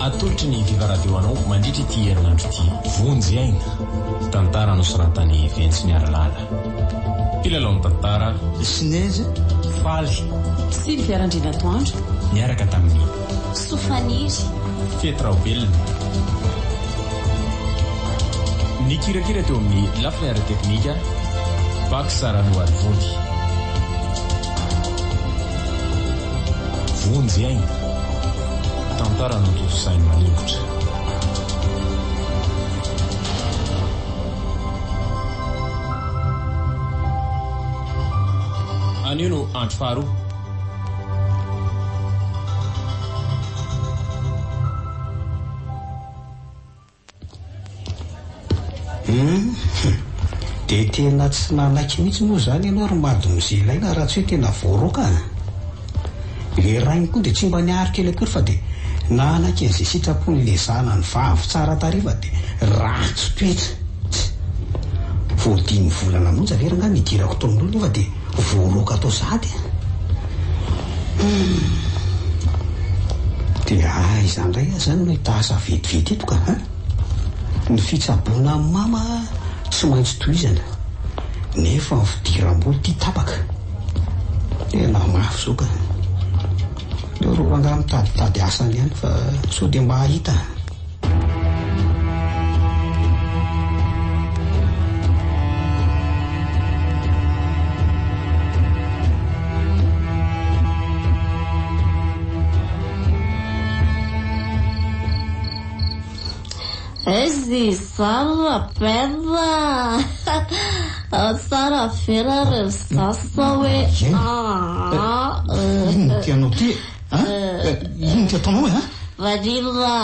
atolotry ny vivaradio anao mandritra ity herinandro ity vonjy aina tantara nosoratany Ventsy Miaralala mpilalao ny tantara Sineza Faly Sylvia Randrina Toandro miaraka tamin'ny Sofaniry Fetraobelona ny kirakira teo amin'ny lafiny teknika Baksarano Alvody vonjy aina tantara notosainy manimotra anio no andro faharoa dia tena tsy nanaiky mihitsy moa zany ianao ary madiny izay ilaina raha tsy hoe tena voaroka le rainy koa dia tsy mba niarika ela akory fa dia nanaiky an'izay sitrapony le zana ny vavy tsara tariva dia ratsy toetra voadimy volana monja vera nga nidirako taon'olo nefa dia voaroka atao sady dia izany ndray zany no hitasa vetivety eto ka ny fitsaboana amin'ny mama tsy maintsy tohizana nefa ny fidiram-boly tia tapaka tena mafy zao ka leo ro ranga mitaditady asany ihany fa sao dia mba hahita Ezi Sara Pedra Sara Vera Restassa we ino tianao ty ino ty ataonao e Vadila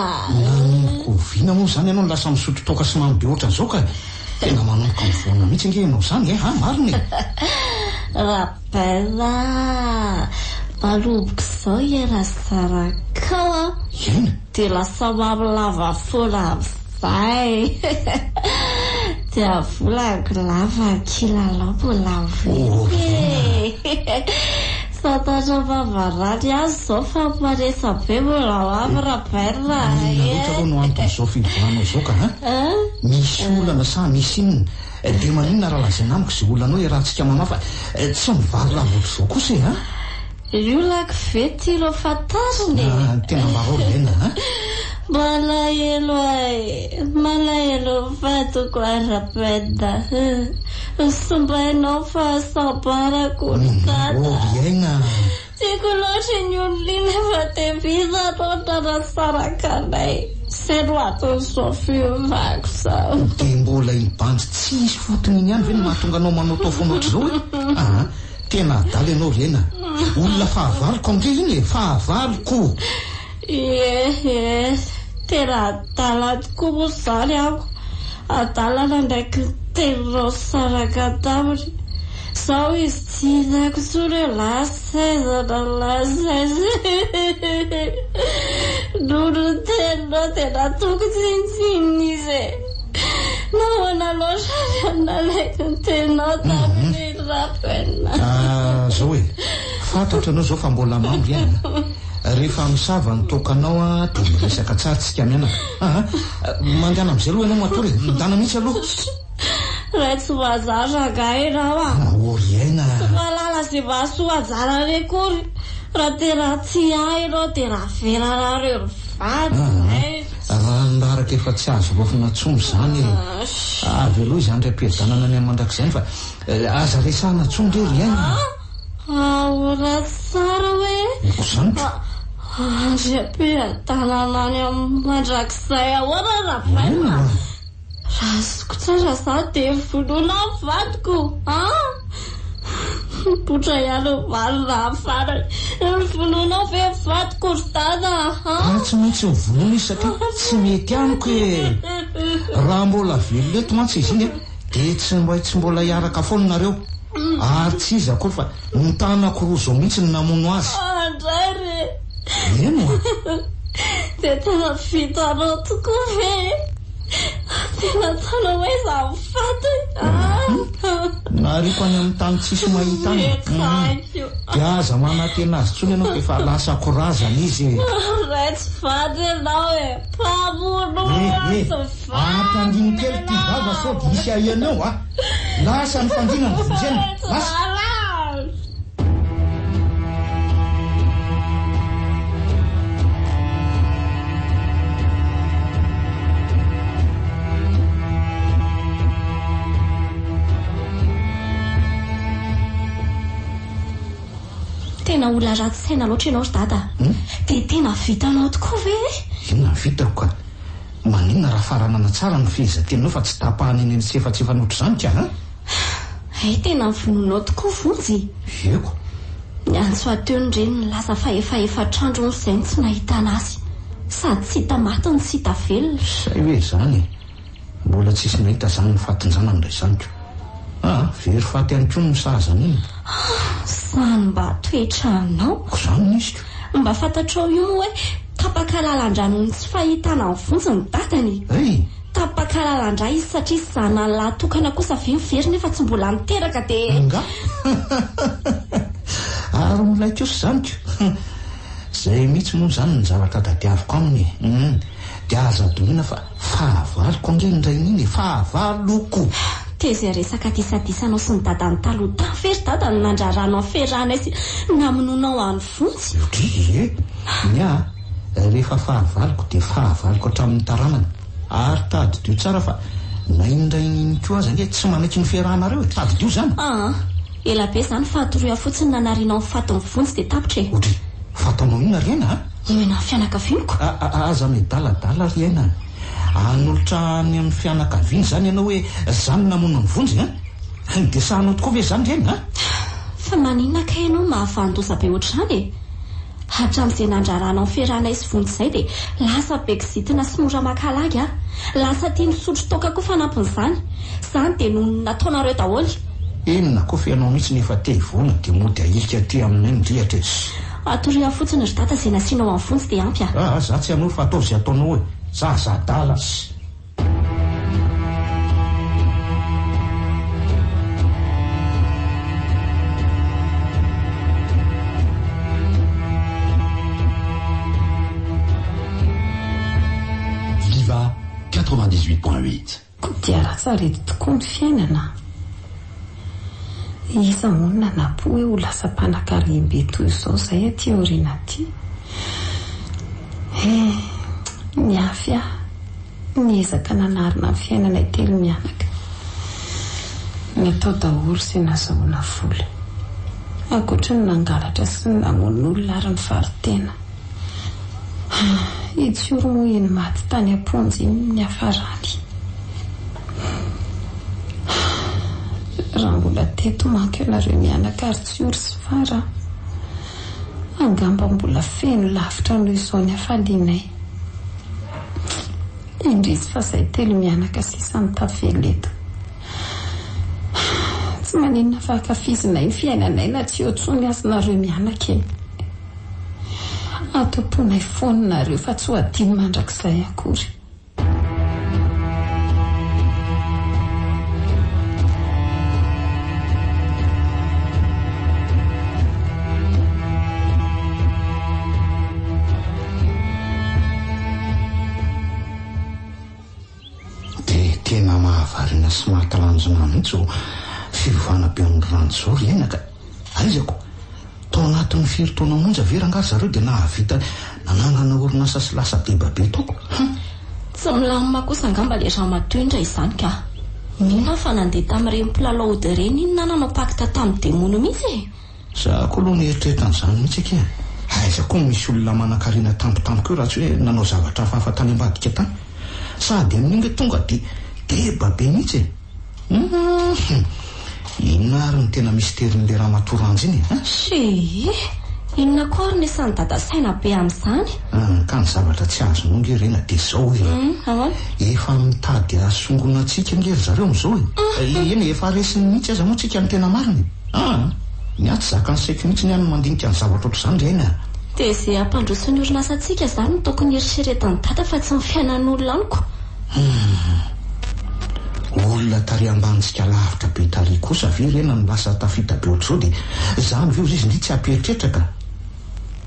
koviana moa zany ianao lasa misotro toka sy mamy be ohatran'izao ka tena manomboka mivonina mihitsy nge ianao zany mariny Rapela maloboka zao era sarakao ina dia lasa mamilava fola vai dia volako lava kilalao mbola ve satatra mavarary azy zao fa maresa be mbola avy Rapela aloha no anton'izao fivolanao zao ka misy olana sa misy inona dia maninona raha lazay namiko zay olanao rahantsika manao fa tsy mivary lavotro zao kosa io lako vety ro fatariny tena mbarao lena malahelo fatoko Rapeda sombainao fa sabarako riaina tiako loatra ny olona fa tevisa totara sarakanay se ro ataon'izao fiovako zao dia mbola ibanjy tsisy fotony iny ihany ve no mahatonga anao manao tao foana ohatr'izao tena adaly ianao rena olona fahavaliko amindre iny e fahavaliko tena adala tokoa moa zany ako adalana ndraiky telo saraka taminy zao izy tsy hinako tsony lasezana nono tenao tena toko tsintsiny izy nahoana loatra analaiky ny tenao tamin'ny Rapela zao hoe fantatra anao zao fa mbola mambo ihany rehefa misava ny tokanao dia miresaka tsara tsika mianaka mandana am'izay aloha ianao matory midana mihitsy aloha raha tsy mazara gainao oriaina malala zay mahasoa ajara re kory raha tena tsy ahy ianao dia raha veranareo vaty naraka efa tsy azo rofina tsomo zany avy aloha izany ray ampiadanana any amandrak'izany fa aza resahana tsomo re riaina ora tsara hoe zany andry ampiadanana any amandrak'izay ahoana Rapela raha zoko tsara za dia vonoina vadiko potra ihany valina afara vonoinao ve vadiko ry dada tsy maintsy mivonoina izy satria tsy mety amiko raha mbola velona eto mantsy izy iny dia tsy mbola hiaraka foana nareo ary tsy izy akory fa nitanako roa zao mihitsy ny namono azy andray re eno dia tena vitanao tokoa ve tena tanao hoe za mifaty nariko any amin'ny tany tsisy mahita any dia aza manatena azy tsony ianao efa lasa korazana izy ratsy vady ianao ampandiny kely ty vava sao dia isy ahianao lasa ny fandina ny vozena lasa tena olona ratsy saina loatra ianao ry dada dia tena vitanao tokoa ve inona vitako ka maninona raha faranana tsara ny fehezantenanao fa tsy tapahany eny sy efa tsy efa notra izany ka tena mivononao tokoa vonjy eko ny antso ateony reny ny lasa fa efatrandro ny izay tsy nahitana azy sady tsy hita maty ny tsy hita velona say hoe izany mbola tsisy nahita izany ny fatinjana ndray izanyko very faty ihany koa ny misahazana iny zany mba toetranao izany nisiko mba fantatrao io moa hoe tapakalalan-dranony tsy fahitana ny vonjy ny dadany tapakalalan-dra izy satria zana lahy tokana kosa very nefa tsy mbola niteraka dia nga ary molay kosa izany ko zay mihitsy moa izany ny zavatra dadiaviko aminy dia aza domina fa fahavaloko angenindray niny fahavaloko dia izay resaka disadisanao sy ny dadany taloha tany very dadany nandraranao ferana sy namononao any vonjy rehefa fahavaloko dia fahavaloko hatramin'ny taranana ary tadidio tsara fa naindraininy koa aza nge tsy manaiky ny fiarahanareo tadidio izany ela be izany fahatoroa fotsiny nanarianao mifatin'ny vonjy dia tapitra otry fataonao ina ry aina ena fianakavianiko aza medaladala ry aina anolotra any amin'ny fianakaviany izany ianao hoe zany namono ny vonjy dia sahanao tokoa ve izany ry aina fa maninona ka ianao mahavandoza be ohatr'izany hatramin'izay nandraranao fiarana isy vonjy izay dia lasa bekizitina sy mora makalagy lasa tia misotro toka koa fanampin'izany izany dia no nataonareo daholo enona koa fianao mihitsy nefa te hivona dia mody ahilika ty aminay nydrihatra atoria fotsiny ry data izay nasianao amin'ny vonjy dia ampy za tsy hanao fa ataovy izay ataonao hoe zazadala 98.8 dia ratsarety tokoa ny fiainana iza monina napo hoe ho lasa mpanankarihim-be toy izao izay aty aoriana aty ny afy niezaka nanarina ny fiainana itelo mianaka natao daholo izay nazahoana vola ankoatra ny nangalatra sy ny namon'olona ary ny faritena itsoro moa eny maty tany amponjy ny afarany raha mbola teto manko ianareo mianaka ary tsy ory sy fara angamba mbola feno lavitra noho izao ny afalinay indrizy fa izay telo mianaka sisany taveleto tsy maninona fa akafizinay ny fiainanay na tsy oatsony azonareo mianaka atomponay foninareo fa tsy ho adiny mandrakizay akory dia tena mahavarina sy mahatalanjona mihitsy ho firovana be amin'ny rano zao ry aina ka aizako tao anatin'ny firy-taona monja verangary zareo dia nahavita nanangana orinasa sy lasa debabe taoko tsy milamina kosa angamba le raha matoy indray izany ka mihina fa nandeha tamin'ireny mpilalao ody reny iny nananao pakta tamin'ny demono mihitsy za koa aloha nieritreritan'izany mihitsy ake aiza koa misy olona manan-karena tampotampoka eo raha tsy hoe nanao zavatra hafahafa tany ambadika tany sady amin'inga tonga dia debabe mihitsy inona ary ny tena misterin'le raha matoranjy iny inona koa ary nisany dada saina be amin'izany ka ny zavatra tsy azonao nge rena dia zao efa mitady asongona antsika ngery zareo am'izao eny efa resiny mihitsy aza moa tsika ny tena mariny ny aty zaka ny saiko mihitsy ny any mandinika ny zavatra ohatr'izany ry aina dia izay ampandrosan'ny orinasantsika izany no tokony eritreretany dada fa tsy ny fiainan'olona aniko olona tary ambanitsika lavitra be tary kosa ve rena no lasa tafita be ohatr'izao dia zany ve izy ndry tsy ampieritreritra ka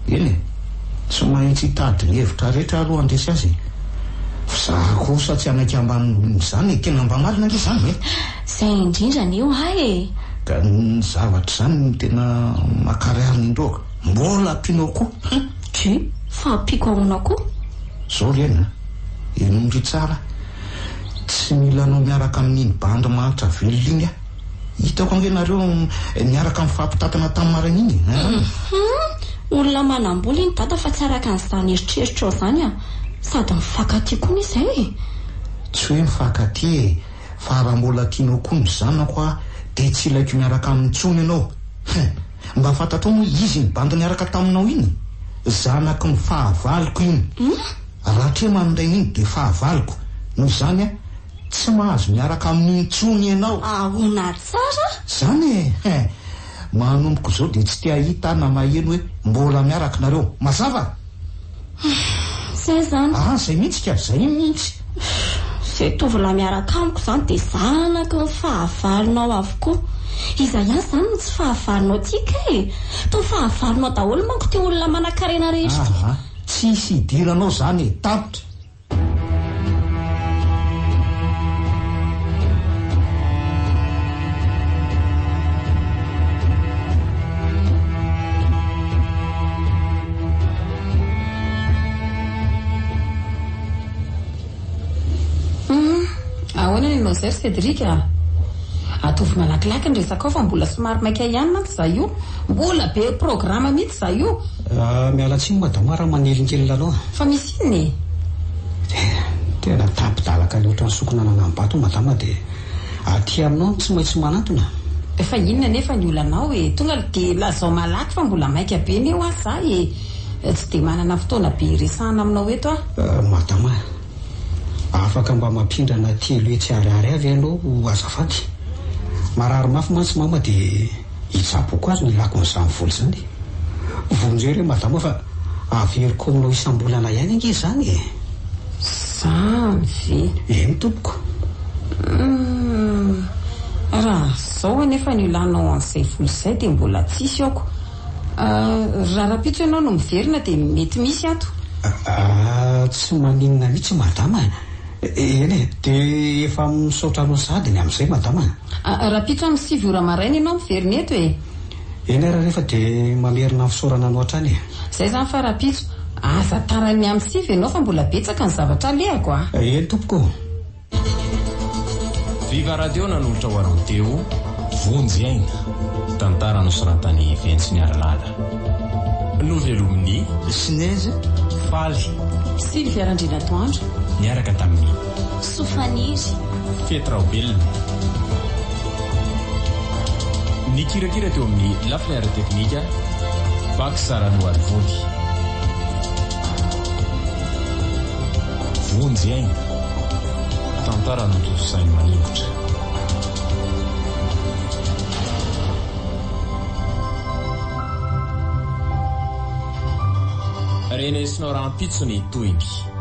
eny tsy maintsy hitady ny hevitra rehetra aloha andresy azy fa za kosa tsy anaky amban'izany tena mba marina nge zany e izay indrindra ny eo ahy ka ny zavatra zany no tena makarary indroaka mbola ampianao koa ke fa ampiko ahona koa zao rena enondry tsara tsy mila anao miaraka amin'iny bandy mahitra velona iny a hitako angenareo miaraka mifampitatana tamin'ny marina iny olona manambola iny data fa tsy araka an'izany eritreritra ao zany a sady mifankaty koa n'izay tsy hoe mifankaty fa raha mbola tianao koa ny zanako a dia tsy ilaiko miaraka amin'ntsony ianao mba fantatao moa izy ny bandy niaraka taminao iny zanako ny fahavaliko iny raha tre manondraina iny dia fahavaliko noho izany a tsy mahazo miaraka amin'iny tsony ianao ahona tsara zany e manomboka izao dia tsy tia hita na maheno hoe mbola miaraka nareo mazava zay zany zay mihitsy ka zay mihitsy zay tovolahy miaraka amiko zany dia zanaka ny fahavalinao avokoa iza ihany zany no tsy fahavalinao tika e to fahavalinao daholo manko te olona manan-karena rehetra tsisy idiranao zany e tapitra ahoana ny anao zay Cédric atovy malakilaky ny resaka ao fa mbola somary maika ihany manko za io mbola be programa mihitsy za io mialatsiny madama raha manelingelina anao fa misy iny tena tapidalaka loatra ny sokona nanambato madama dia aty aminao tsy maintsy manantona efa inona nefa ny olanao e tonga dia lazao malaky fa mbola maika be ny eo azy za tsy dia manana fotoana be resahana aminao eto madama afaka mba mampindrana telo etsy ariary avy ianao azafady marary mafy mantsy mama dia hitsapoko azy ny lako n'izany voly zany vonjeo re madama fa averiko aminao isam-bolana ihany ange zany e zany ve eny tompoko raha zao nefa ny ilanao an'izay voly izay dia mbola tsisy aoko raha rapitso ianao no miverina dia mety misy ato tsy maninona mihitsy madama eny e dia efa misaotra anao sady ny amin'izay madama rapitso amin'ny 6 ora maraina ianao miverina eto e eny raha rehefa dia mamerina fisaorana anao hatrany zay zany fa rapitso aza tarany amin'ny 6 ianao fa mbola betsaka ny zavatra alehako eny tompoko Viva Radio nanolotra ho anao teo vonjy aina tantara nosoratany Ventsy Niaralala novelominy Sineza faly Sylvia Randrina Toandro niaraka tamin'ny Sofaniry Fetraobelona nikirakira teo amin'ny lafinaire teknika Baksarano Alvody vonjy aina tantara notosainy manimotra renesinao rahampitsony toingy